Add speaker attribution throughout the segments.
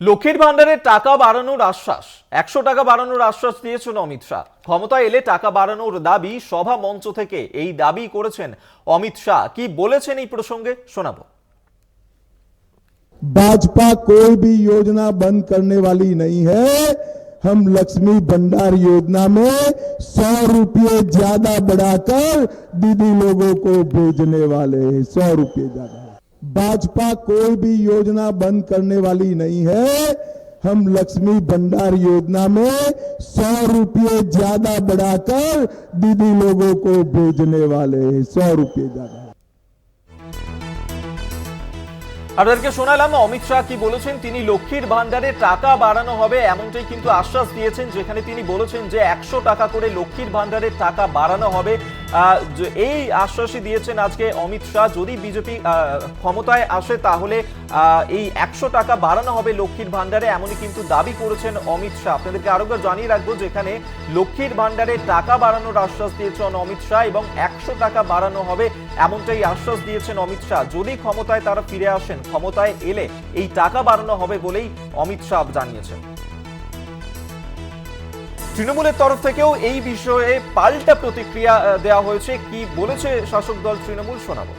Speaker 1: লক্ষ্মীর ভান্ডারের টাকা বাড়ানোর আশ্বাস 100 টাকা বাড়ানোর আশ্বাস দিয়েছেন অমিত শাহ। ক্ষমতায় এলে টাকা বাড়ানোর দাবি সভা মঞ্চ থেকে এই দাবি করেছেন অমিত শাহ। কি বলেছেন এই প্রসঙ্গে শোনাবো।
Speaker 2: भाजपा कोई भी योजना बंद करने वाली नहीं है। हम लक्ष्मी भंडार योजना में 100 रुपये ज्यादा बढ़ाकर दीदी लोगों को भेजने वाले हैं। 100 रुपये ज्यादा। भाजपा कोई भी योजना बंद करने वाली नहीं है। हम लक्ष्मी भंडार योजना में 100 रुपये ज्यादा बढ़ाकर दीदी लोगों को भेजने वाले हैं। 100 रुपये ज्यादा।
Speaker 1: আপনাদেরকে শোনালাম অমিত শাহ কি বলেছেন। তিনি লক্ষ্মীর ভান্ডারে টাকা বাড়ানো হবে এমনটাই কিন্তু আশ্বাস দিয়েছেন, যেখানে তিনি বলেছেন যে 100 টাকা করে লক্ষ্মীর ভান্ডারের টাকা বাড়ানো হবে। এই আশ্বাসই দিয়েছেন আজকে অমিত শাহ। যদি বিজেপি ক্ষমতায় আসে তাহলে এই 100 টাকা বাড়ানো হবে লক্ষ্মীর ভান্ডারে, এমনই কিন্তু দাবি করেছেন অমিত শাহ। আপনাদেরকে আরেকবার জানিয়ে রাখবো, যেখানে লক্ষ্মীর ভান্ডারে টাকা বাড়ানোর আশ্বাস দিয়েছেন অমিত শাহ এবং 100 টাকা বাড়ানো হবে এমনটাই আশ্বাস দিয়েছেন অমিত শাহ। যদি ক্ষমতায় তারা ফিরে আসেন, ক্ষমতায় এলে এই টাকা বাড়ানো হবে বলেই অমিত শাহ জানিয়েছেন। তৃণমূলের তরফ থেকেও এই বিষয়ে পাল্টা প্রতিক্রিয়া দেওয়া হয়েছে। কি বলেছে শাসক দল তৃণমূল শোনাবো।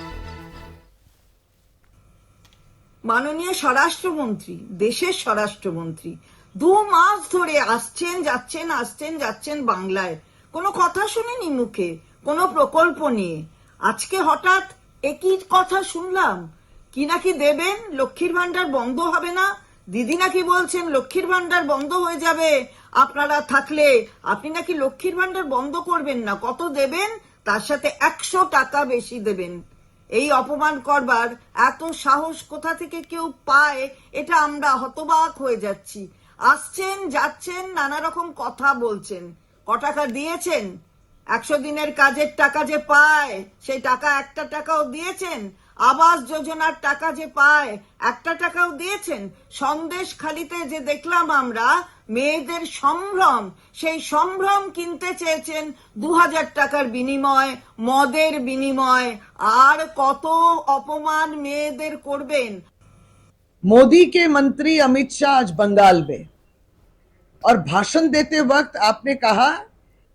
Speaker 3: মাননীয় স্বরাষ্ট্রমন্ত্রী, দেশের স্বরাষ্ট্রমন্ত্রী 2 মাস ধরে আসছেন যাচ্ছেন বাংলায়, কোনো কথা শুনিনি মুখে, কোনো প্রকল্প নিয়ে। আজকে হঠাৎ একই কথা শুনলাম, কি নাকি দেবেন, লক্ষ্মীর ভান্ডার বন্ধ হবে না। দিদি নাকি বলছেন লক্ষ্মীর ভান্ডার বন্ধ হয়ে যাবে আপনারা থাকলে, আপনি নাকি লক্ষ্মীর ভান্ডার বন্ধ করবেন না। কত দেবেন? তার সাথে 100 টাকা বেশি দেবেন। এই অপমান করবার এত সাহস কোথা থেকে কেউ পায়, এটা আমরা হতবাক হয়ে যাচ্ছি। আসছেন যাচ্ছেন, নানা রকম কথা বলছেন। ক টাকা দিয়েছেন? 100 দিনের কাজের টাকা যে পায় সেই টাকা একটা টাকাও দিয়েছেন? আবাস যোজনার টাকা যে পায় একটা টাকাও দিয়েছেন? সন্দেশখালিতে যে দেখলাম আমরা মেয়েদের সম্ভ্রম, সেই সম্ভ্রম কিনতে চেয়েছেন 2000 টাকার বিনিময়, মদের বিনিময়। আর কত অপমান মেয়েদের করবেন।
Speaker 4: मोदी के मंत्री अमित शाह आज बंगाल में और भाषण देते वक्त आपने कहा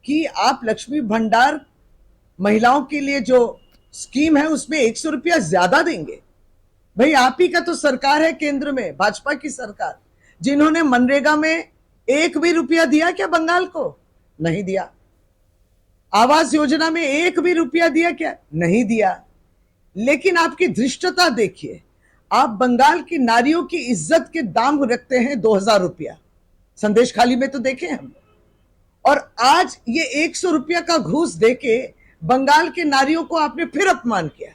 Speaker 4: कि आप लक्ष्मी भंडार महिलाओं के लिए जो स्कीम है उसमें 100 रुपया ज्यादा देंगे। भाई आप ही का तो सरकार है केंद्र में, भाजपा की सरकार, जिन्होंने मनरेगा में 1 भी रुपया दिया क्या बंगाल को? नहीं दिया। आवास योजना में 1 भी रुपया दिया क्या? नहीं दिया। लेकिन आपकी धृष्टता देखिए, आप बंगाल की नारियों की इज्जत के दाम रखते हैं 2000 रुपया, संदेश खाली में तो देखे हम। और आज ये 100 रुपया का घूस देके बंगाल के नारियों को आपने फिर अपमान किया।